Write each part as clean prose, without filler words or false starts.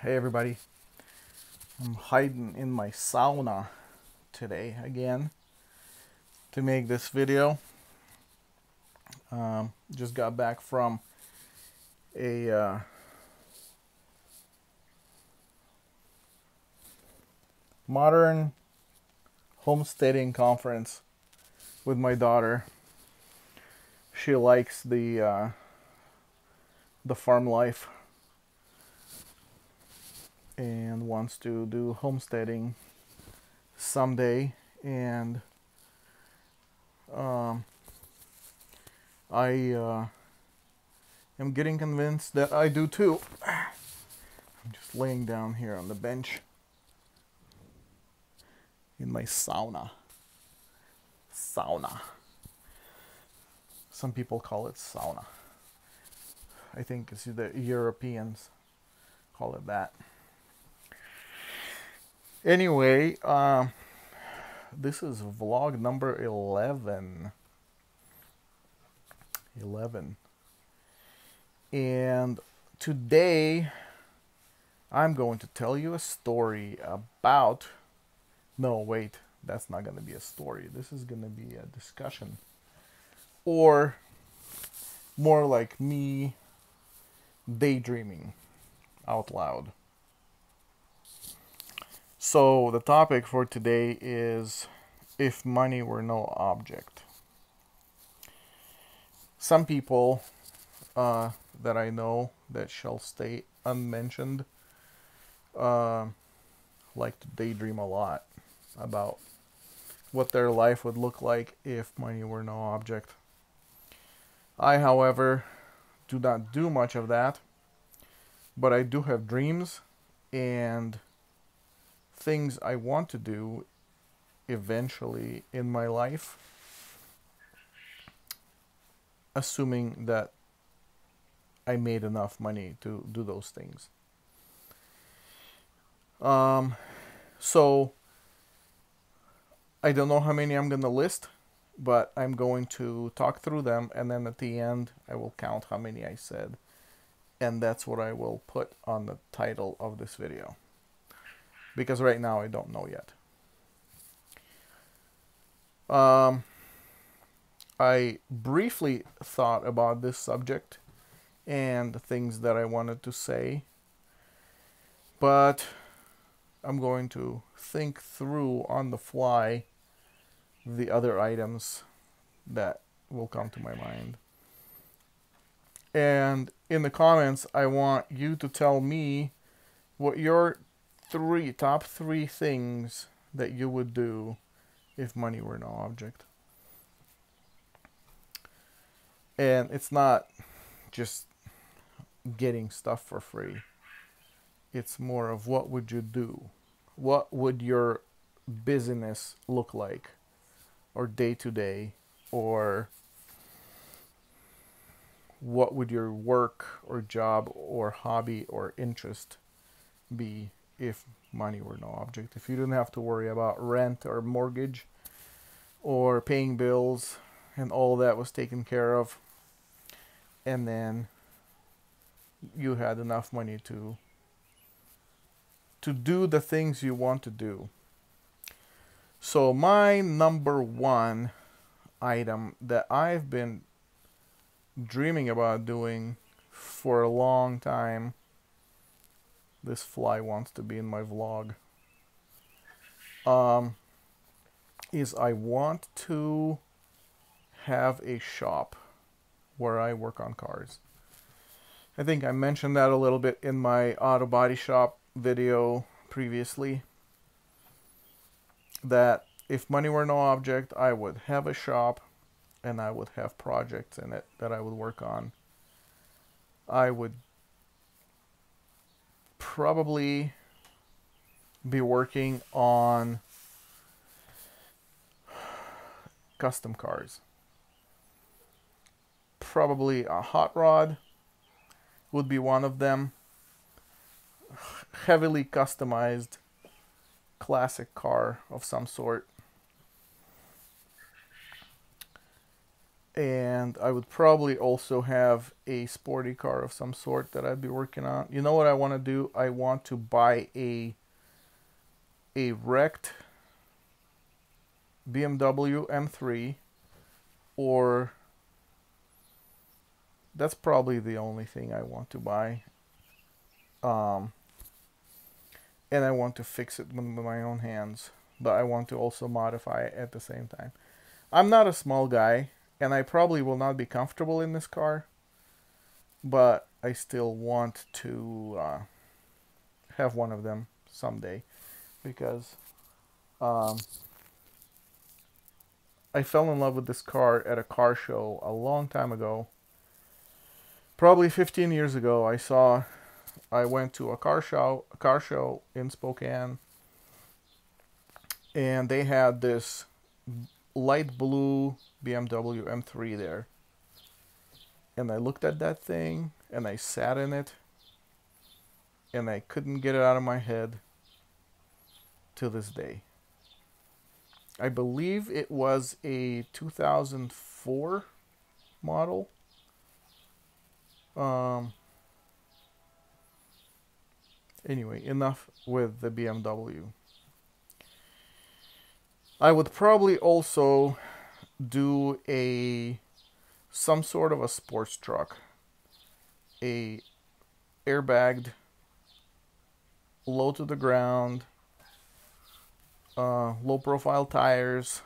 Hey everybody, I'm hiding in my sauna today again to make this video. Just got back from a modern homesteading conference with my daughter. She likes the farm life and wants to do homesteading someday, and I am getting convinced that I do too. I'm just laying down here on the bench in my sauna. Some people call it sauna. I think it's the Europeans call it that. Anyway, this is vlog number 11. And today I'm going to tell you a story about... No, wait, that's not going to be a story. This is going to be a discussion. Or more like me daydreaming out loud. So the topic for today is if money were no object. Some people that I know that shall stay unmentioned like to daydream a lot about what their life would look like if money were no object. I, however, do not do much of that, but I do have dreams and things I want to do eventually in my life, assuming that I made enough money to do those things. So I don't know how many I'm going to list, but I'm going to talk through them, and then at the end I will count how many I said, and that's what I will put on the title of this video, because right now I don't know yet. I briefly thought about this subject and the things that I wanted to say, but I'm going to think through on the fly the other items that will come to my mind. And in the comments, I want you to tell me what your top three things that you would do if money were no object. And it's not just getting stuff for free. It's more of what would you do? What would your business look like? Or day to day? Or what would your work or job or hobby or interest be if money were no object? If you didn't have to worry about rent or mortgage or paying bills and all that was taken care of, and then you had enough money to do the things you want to do. So my number one item that I've been dreaming about doing for a long time, this fly wants to be in my vlog, is I want to have a shop where I work on cars. I think I mentioned that a little bit in my auto body shop video previously, that if money were no object, I would have a shop and I would have projects in it that I would work on. I would probably be working on custom cars. Probably a hot rod would be one of them. Heavily customized classic car of some sort. And I would probably also have a sporty car of some sort that I'd be working on. You know what I want to do? I want to buy a wrecked BMW M3, or that's probably the only thing I want to buy. Um, and I want to fix it with my own hands, but I want to also modify it at the same time. I'm not a small guy, and I probably will not be comfortable in this car, but I still want to have one of them someday, because um, I fell in love with this car at a car show a long time ago. Probably 15 years ago, I went to a car show in Spokane, and they had this light blue BMW M3 there. And I looked at that thing, and I sat in it, and I couldn't get it out of my head to this day. I believe it was a 2004 model. Anyway, enough with the BMW. I would probably also do some sort of a sports truck, a airbagged, low to the ground, low profile tires,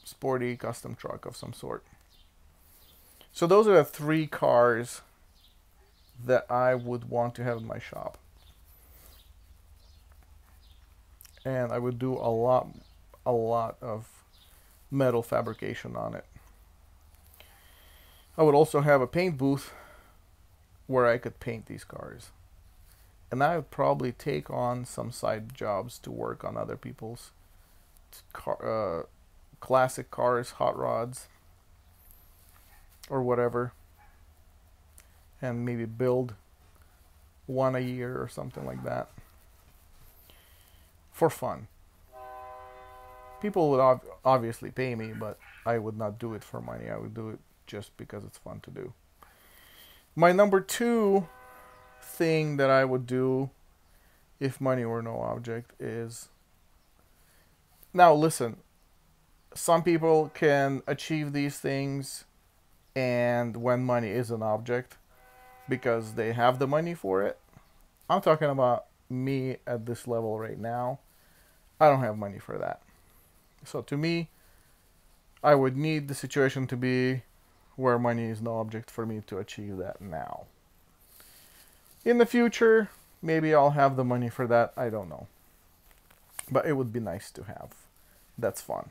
sporty custom truck of some sort. So those are the three cars that I would want to have in my shop. And I would do a lot of metal fabrication on it. I would also have a paint booth where I could paint these cars. And I would probably take on some side jobs to work on other people's classic cars, hot rods, or whatever. And maybe build one a year or something like that. For fun. People would obviously pay me, but I would not do it for money. I would do it just because it's fun to do. My number 2 thing that I would do if money were no object is... Now listen, some people can achieve these things and when money is an object because they have the money for it. I'm talking about me at this level right now. I don't have money for that. So to me, I would need the situation to be where money is no object for me to achieve that now. In the future, maybe I'll have the money for that. I don't know. But it would be nice to have. That's fun.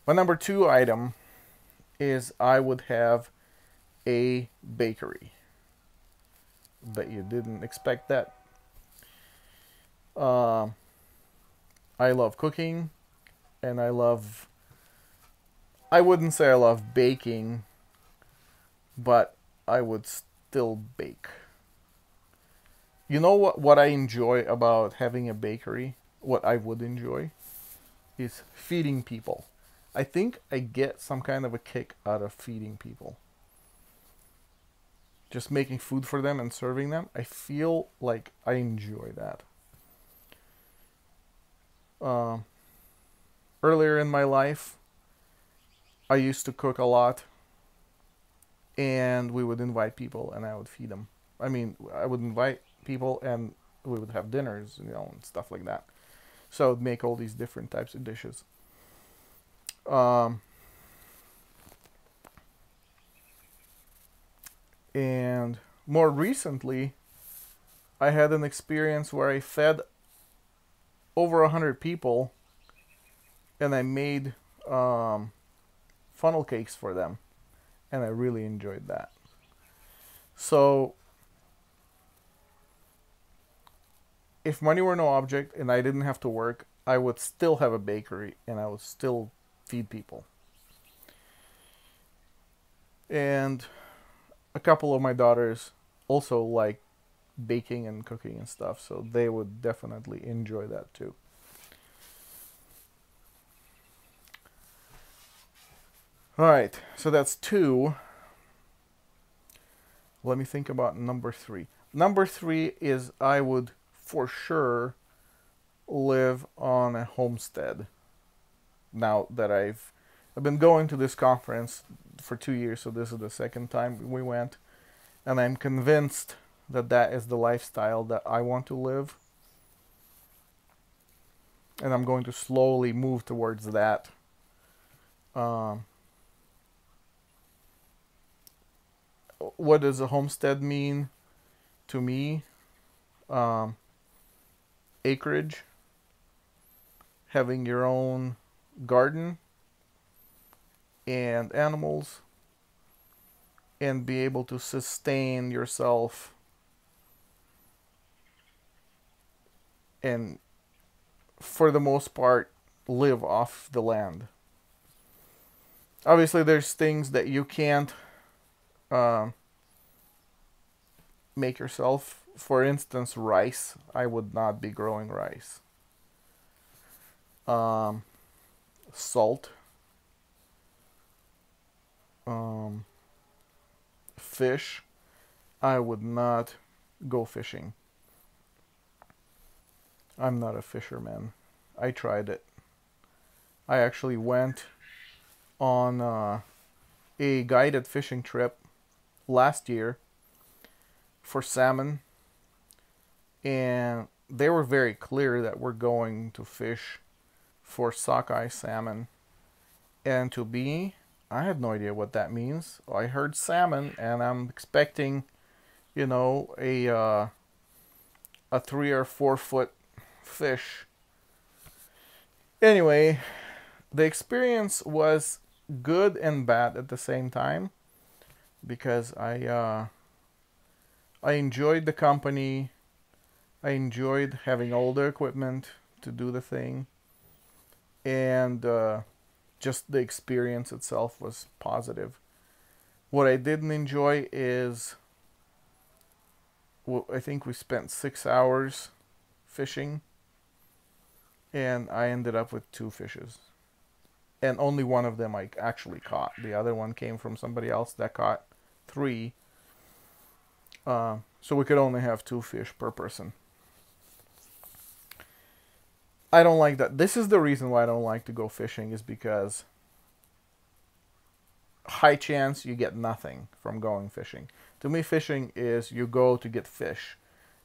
My number 2 item is I would have a bakery. Bet you didn't expect that. I love cooking, and I wouldn't say I love baking, but I would still bake. You know what I enjoy about having a bakery? What I would enjoy is feeding people. I think I get some kind of a kick out of feeding people. Just making food for them and serving them. I feel like I enjoy that. Earlier in my life, I used to cook a lot, and we would invite people, and I would feed them. I mean, I would invite people, and we would have dinners, and stuff like that. So I would make all these different types of dishes. And more recently, I had an experience where I fed over 100 people, and I made funnel cakes for them, and I really enjoyed that. So if money were no object and I didn't have to work, I would still have a bakery and I would still feed people. And a couple of my daughters also like baking and cooking and stuff, so they would definitely enjoy that too. All right, so that's 2. Let me think about number 3. Number 3 is I would for sure live on a homestead. Now that I've been going to this conference for 2 years, so this is the second time we went, and I'm convinced that that is the lifestyle that I want to live, and I'm going to slowly move towards that. What does a homestead mean to me? Acreage, having your own garden and animals, and be able to sustain yourself and, for the most part, live off the land. Obviously, there's things that you can't make yourself. For instance, rice. I would not be growing rice. Salt. Fish. I would not go fishing. I'm not a fisherman. I tried it. I actually went on a guided fishing trip last year for salmon, and they were very clear that we're going to fish for sockeye salmon. And to me, I had no idea what that means. I heard salmon, and I'm expecting, a 3 or 4 foot fish. Anyway, the experience was good and bad at the same time, because I enjoyed the company. I enjoyed having all the equipment to do the thing, and just the experience itself was positive. What I didn't enjoy is, I think we spent 6 hours fishing, and I ended up with 2 fishes. And only one of them I actually caught. The other one came from somebody else that caught 3. So we could only have 2 fish per person. I don't like that. This is the reason why I don't like to go fishing, is because high chance you get nothing from going fishing. To me, fishing is you go to get fish.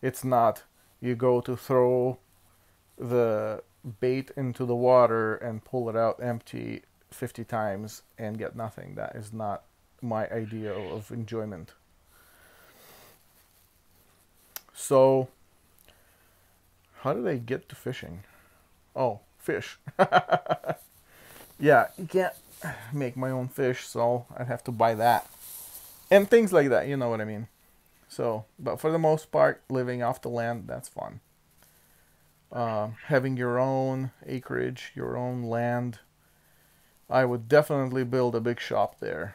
It's not you go to throw the bait into the water and pull it out empty 50 times and get nothing. That is not my idea of enjoyment. So, how did I get to fishing? Oh, fish. Yeah, you can't make my own fish, so I'd have to buy that. And things like that, you know what I mean. So, but for the most part, living off the land, that's fun. Having your own acreage, your own land. I would definitely build a big shop there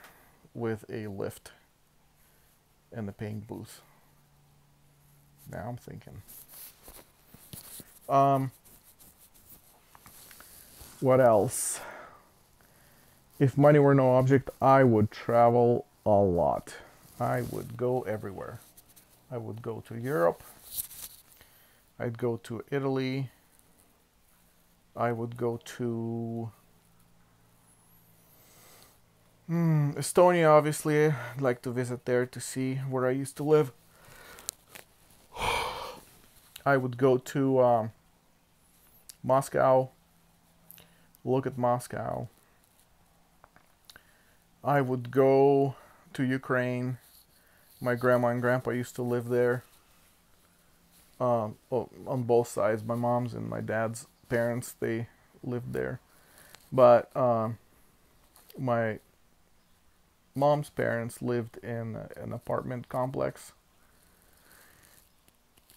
with a lift and a paying booth. Now I'm thinking. What else? If money were no object, I would travel a lot. I would go everywhere. I would go to Europe. I'd go to Italy. I would go to Estonia, obviously. I'd like to visit there to see where I used to live. I would go to Moscow. Look at Moscow. I would go to Ukraine. My grandma and grandpa used to live there. On both sides. My mom's and my dad's parents, they lived there. But my mom's parents lived in an apartment complex.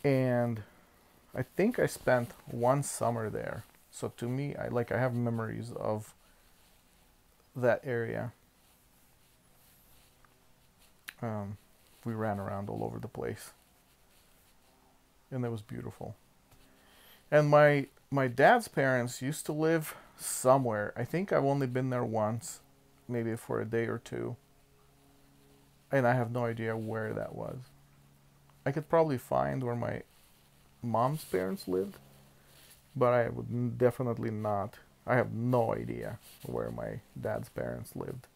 And I think I spent 1 summer there. So to me, I have memories of that area. We ran around all over the place, and it was beautiful. And my dad's parents used to live somewhere. I think I've only been there once. maybe for a day or two, and I have no idea where that was. I could probably find where my mom's parents lived, but I would definitely not. I have no idea where my dad's parents lived.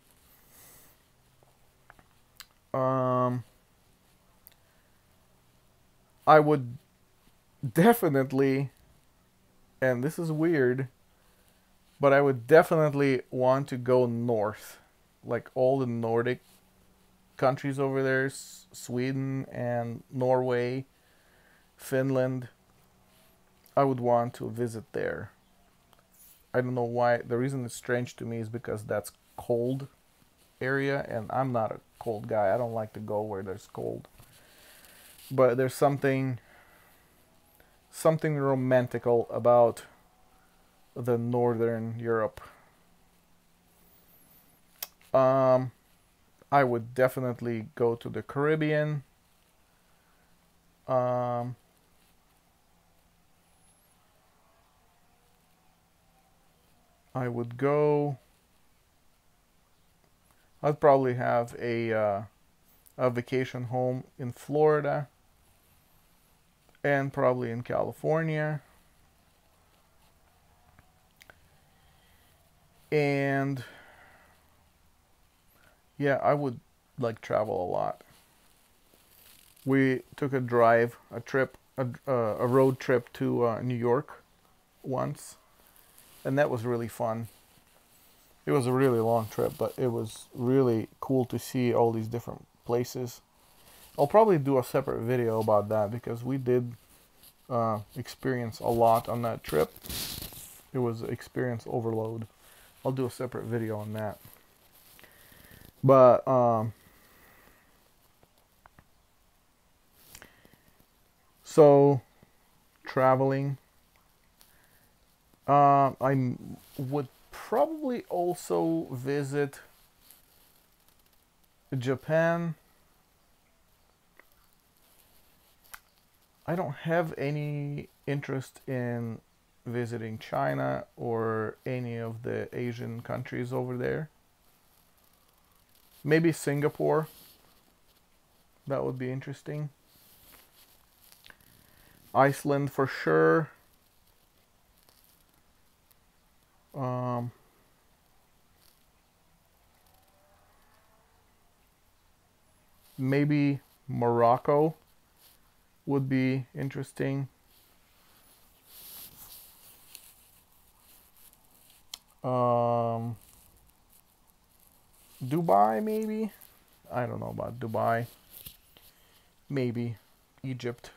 Um, I would definitely, and this is weird, but I would definitely want to go north, like all the Nordic countries over there, Sweden and Norway, Finland. I would want to visit there. I don't know why. The reason it's strange to me is because that's cold area, and I'm not a cold guy. I don't like to go where there's cold. But there's something romantical about the Northern Europe. I would definitely go to the Caribbean. Um, I would go. I'd probably have a vacation home in Florida and probably in California. And yeah, I would like travel a lot. We took a road trip to New York once, and that was really fun. It was a really long trip, but it was really cool to see all these different places. I'll probably do a separate video about that because we did experience a lot on that trip. It was experience overload. I'll do a separate video on that. But so traveling, I would probably also visit Japan. I don't have any interest in visiting China or any of the Asian countries over there. Maybe Singapore. That would be interesting. Iceland for sure. Maybe Morocco would be interesting. Dubai maybe. I don't know about Dubai. Maybe Egypt.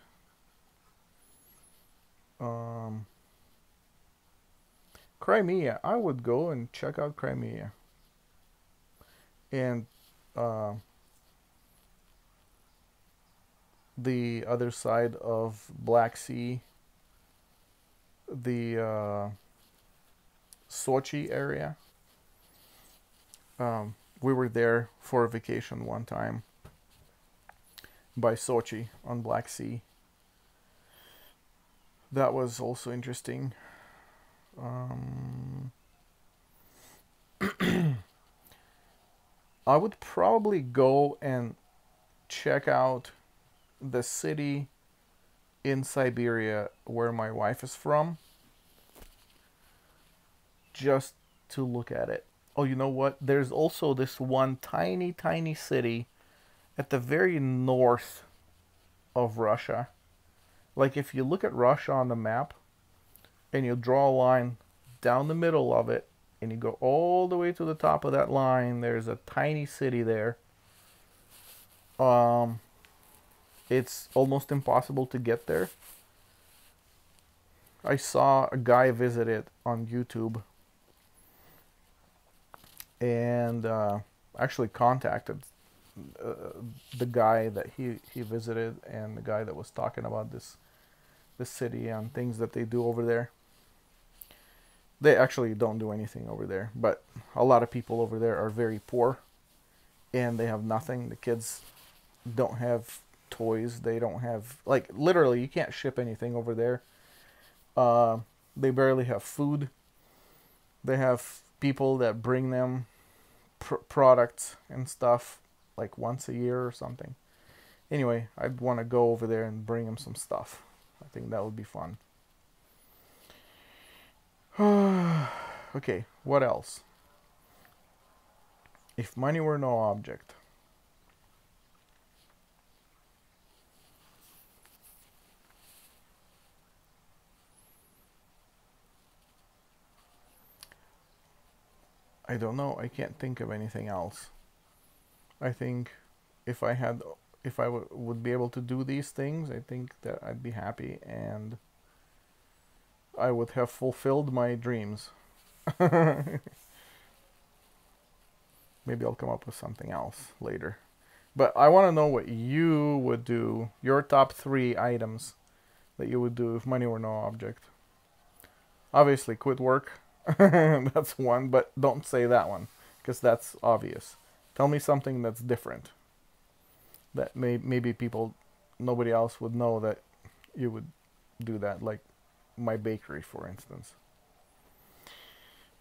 Crimea. I would go and check out Crimea. And the other side of Black Sea, the Sochi area. We were there for a vacation one time by Sochi on Black Sea. That was also interesting. I would probably go and check out the city in Siberia where my wife is from, just to look at it. Oh, you know what? There's also this one tiny, tiny city at the very north of Russia. Like if you look at Russia on the map and you draw a line down the middle of it and you go all the way to the top of that line, there's a tiny city there. It's almost impossible to get there. I saw a guy visit it on YouTube and actually contacted the guy that he visited and the guy that was talking about this city and things that they do over there. They actually don't do anything over there, but a lot of people over there are very poor and they have nothing. The kids don't have toys. They don't have, like, literally you can't ship anything over there. They barely have food. They have people that bring them products and stuff like once a year or something. Anyway, I'd want to go over there and bring him some stuff. I think that would be fun. Okay, what else? If money were no object. I don't know. I can't think of anything else. I think if I had, if I would be able to do these things, I think that I'd be happy and I would have fulfilled my dreams. Maybe I'll come up with something else later. But I want to know what you would do, your top 3 items that you would do if money were no object. Obviously, quit work. That's one, but don't say that one, because that's obvious. Tell me something that's different. That maybe people, nobody else would know that you would do that, like my bakery, for instance.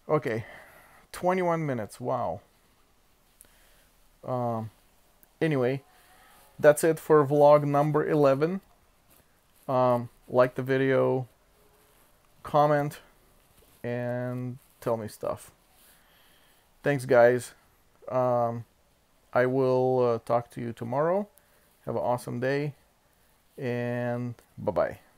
Okay, 21 minutes, wow. Anyway, that's it for vlog number 11. Like the video, comment, and tell me stuff. Thanks, guys. I will talk to you tomorrow. Have an awesome day, and bye-bye.